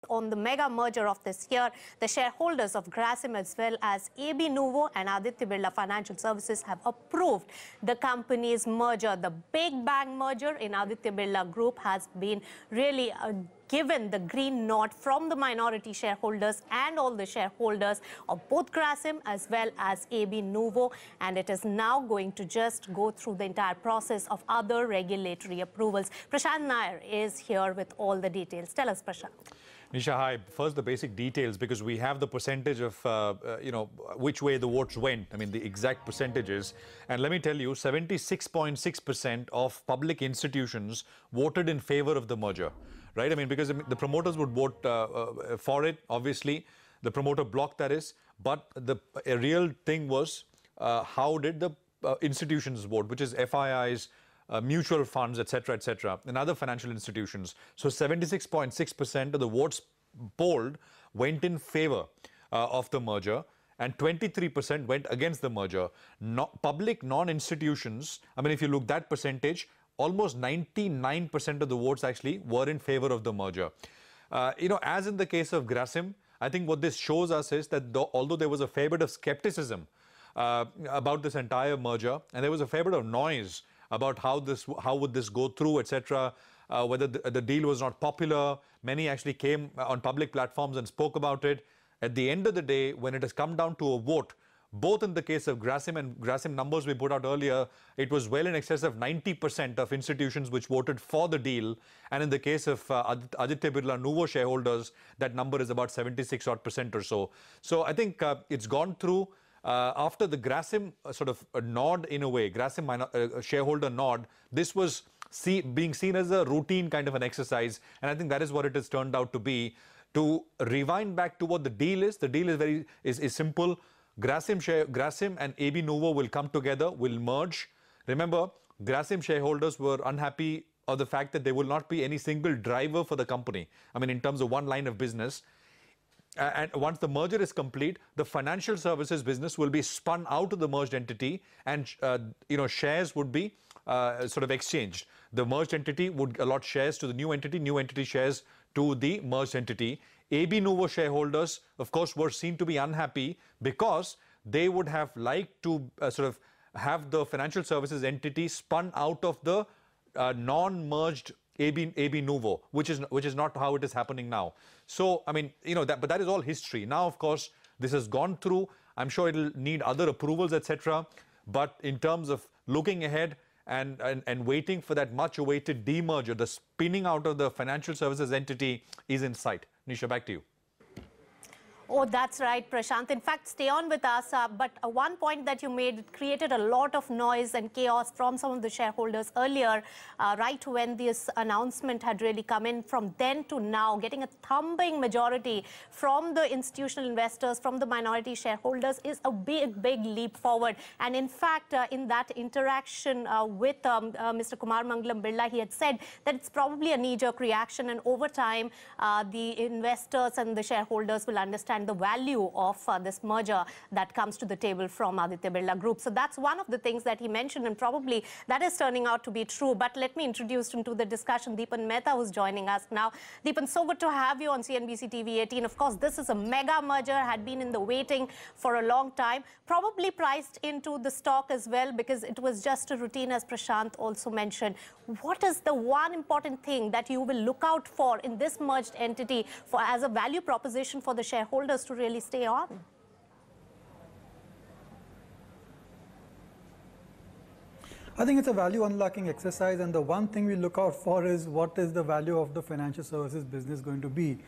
on the mega merger of this year. The shareholders of Grasim as well as AB Nuvo and Aditya Birla Financial Services have approved the company's merger. The big bang merger in Aditya Birla Group has been really given the green nod from the minority shareholders and all the shareholders of both Grasim as well as AB Nuvo, and it is now going to just go through the entire process of other regulatory approvals. Prashant Nair is here with all the details. Tell us, Prashant. Nisha, hi. First, the basic details, because we have the percentage of, which way the votes went. I mean, the exact percentages. And let me tell you, 76.6% of public institutions voted in favor of the merger, right? I mean, because the promoters would vote for it, obviously. The promoter block, that is. But the real thing was, how did the institutions vote, which is FIIs, mutual funds, etc., and other financial institutions. So 76.6% of the votes polled went in favor of the merger, and 23% went against the merger. Public non-institutions, I mean, if you look at that percentage, almost 99% of the votes actually were in favor of the merger. As in the case of Grasim, I think what this shows us is that although there was a fair bit of skepticism about this entire merger, and there was a fair bit of noise about how would this go through, etc., whether the deal was not popular. Many actually came on public platforms and spoke about it. At the end of the day, when it has come down to a vote, both in the case of Grasim and Grasim numbers we put out earlier, it was well in excess of 90% of institutions which voted for the deal. And in the case of Aditya Birla Nuvo shareholders, that number is about 76% or so. So I think it's gone through. After the Grasim sort of a nod in a way, Grasim shareholder nod, this was being seen as a routine kind of an exercise. And I think that is what it has turned out to be. To rewind back to what the deal is is simple. Grasim and AB Nuvo will come together, will merge. Remember, Grasim shareholders were unhappy of the fact that there will not be any single driver for the company. I mean, in terms of one line of business. And once the merger is complete, the financial services business will be spun out of the merged entity, and shares would be sort of exchanged. The merged entity would allot shares to the new entity shares to the merged entity. AB Nuvo shareholders, of course, were seen to be unhappy because they would have liked to sort of have the financial services entity spun out of the non-merged AB Nuvo, which is not how it is happening now. So, I mean, but that is all history. Now, of course, this has gone through. I'm sure it'll need other approvals, etc. But in terms of looking ahead and waiting for that much-awaited demerger, the spinning out of the financial services entity is in sight. Nisha, back to you. Oh, that's right, Prashant. In fact, stay on with us. But one point that you made created a lot of noise and chaos from some of the shareholders earlier, right when this announcement had really come in. From then to now, getting a thumping majority from the institutional investors, from the minority shareholders, is a big, big leap forward. And in fact, in that interaction with Mr. Kumar Mangalam Birla, he had said that it's probably a knee-jerk reaction, and over time, the investors and the shareholders will understand the value of this merger that comes to the table from Aditya Birla Group. So that's one of the things that he mentioned, and probably that is turning out to be true. But let me introduce him to the discussion, Deepan Mehta, who's joining us now. Deepan, so good to have you on CNBC TV 18. Of course, this is a mega merger, had been in the waiting for a long time, probably priced into the stock as well, because it was just a routine, as Prashant also mentioned. What is the one important thing that you will look out for in this merged entity as a value proposition for the shareholders to really stay on? I think it's a value unlocking exercise, and the one thing we look out for is what is the value of the financial services business going to be.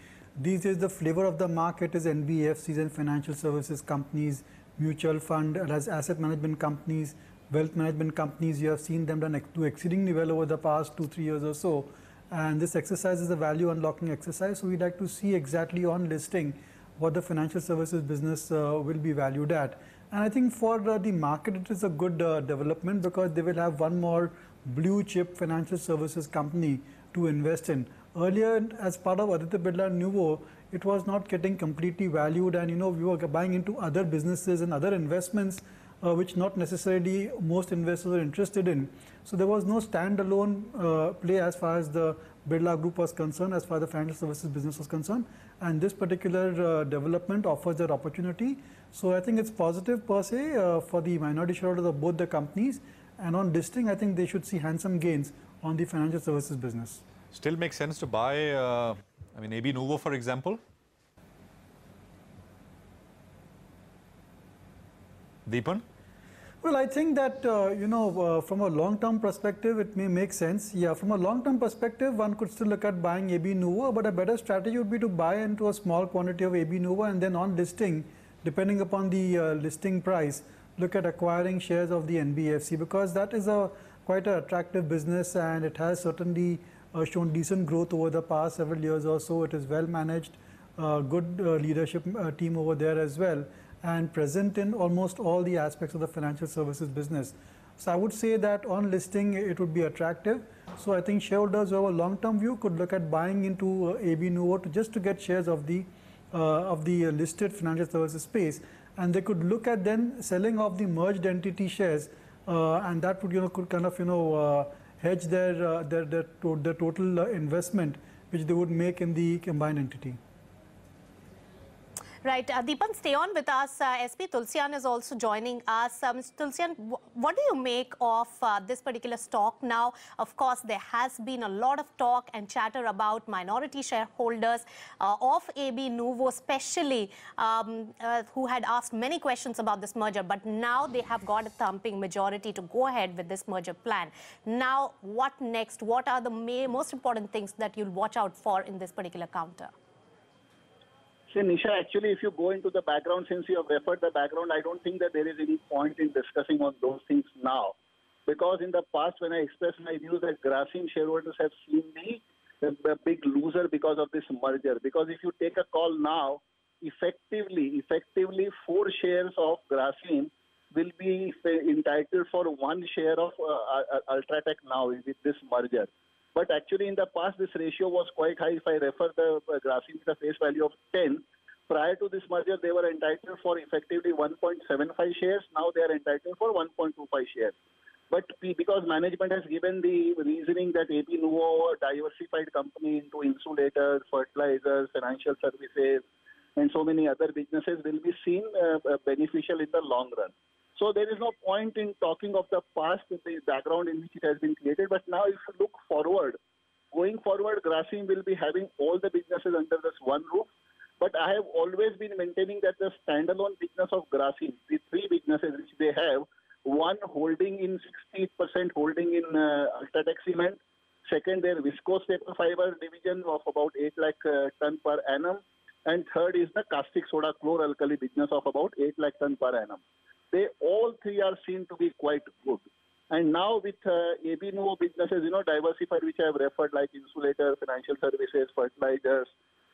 These days, the flavor of the market is NBFCs and financial services companies, mutual fund, as asset management companies, wealth management companies. You have seen them do exceedingly well over the past 2-3 years or so. And this exercise is a value unlocking exercise. So we'd like to see exactly on listing what the financial services business will be valued at. And I think for the market, it is a good development, because they will have one more blue chip financial services company to invest in. Earlier, as part of Aditya Birla Nuvo, it was not getting completely valued, and we were buying into other businesses and other investments which not necessarily most investors are interested in. So there was no standalone play as far as the Birla Group was concerned, as far as the financial services business was concerned. And this particular development offers that opportunity. So I think it's positive per se for the minority shareholders of both the companies. And on listing, I think they should see handsome gains on the financial services business. Still makes sense to buy, AB Nuvo, for example? Deepan? Well, I think that, from a long-term perspective, it may make sense. Yeah, from a long-term perspective, one could still look at buying AB Nuvo, but a better strategy would be to buy into a small quantity of AB Nuvo and then on listing, depending upon the listing price, look at acquiring shares of the NBFC, because that is quite an attractive business and it has certainly shown decent growth over the past several years or so. It is well managed, good leadership team over there as well, and present in almost all the aspects of the financial services business. So I would say that on listing, it would be attractive. So I think shareholders who have a long-term view could look at buying into AB Nuvo just to get shares of the listed financial services space, and they could look at then selling off the merged entity shares, and that would could kind of hedge their total investment which they would make in the combined entity. Right. Deepan, stay on with us. SP Tulsian is also joining us. Mr. Tulsian, what do you make of this particular stock now? Of course, there has been a lot of talk and chatter about minority shareholders of AB Nuvo, especially who had asked many questions about this merger. But now they have got a thumping majority to go ahead with this merger plan. Now, what next? What are the most important things that you'll watch out for in this particular counter? See, Nisha, actually, if you go into the background, since you have referred the background, I don't think that there is any point in discussing on those things now. Because in the past, when I expressed my view that Grasim shareholders have seen me the big loser because of this merger. Because if you take a call now, effectively 4 shares of Grasim will be entitled for 1 share of Ultratech now with this merger. But actually, in the past, this ratio was quite high. If I refer the Grasim with a face value of 10, prior to this merger, they were entitled for effectively 1.75 shares. Now they are entitled for 1.25 shares. But because management has given the reasoning that AB Nuvo, a diversified company into insulators, fertilizers, financial services, and so many other businesses will be seen beneficial in the long run. So there is no point in talking of the past, the background in which it has been created. But now if you look forward, going forward, Grasim will be having all the businesses under this one roof. But I have always been maintaining that the standalone business of Grasim, the 3 businesses which they have, one holding in 60% holding in Ultratech Cement, second their viscose paper fiber division of about 8 lakh ton per annum, and third is the caustic soda chlor-alkali business of about 8 lakh ton per annum. They all 3 are seen to be quite good. And now with AB Nuvo businesses, diversified, which I have referred, like insulator, financial services, fertilizers,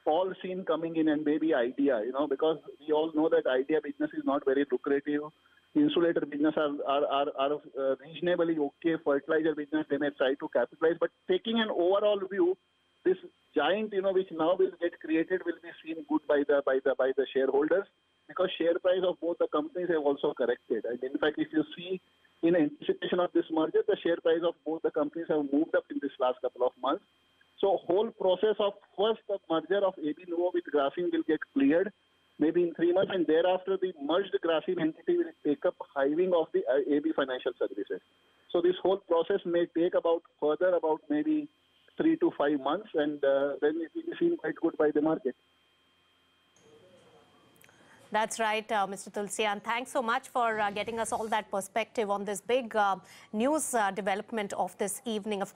all seen coming in, and maybe Idea, because we all know that Idea business is not very lucrative. Insulator business are reasonably okay. Fertilizer business, they may try to capitalize. But taking an overall view, this giant, which now will get created, will be seen good by the shareholders, because share price of both the companies have also corrected. And in fact, if you see in anticipation of this merger, the share price of both the companies have moved up in this last couple of months. So whole process of first the merger of AB Nuvo with Grasim will get cleared maybe in 3 months, and thereafter the merged Grasim entity will take up hiving of the AB Financial Services. So this whole process may take about maybe 3 to 5 months, and then it will be seen quite good by the market. That's right, Mr. Tulsian. Thanks so much for getting us all that perspective on this big news development of this evening. Of course.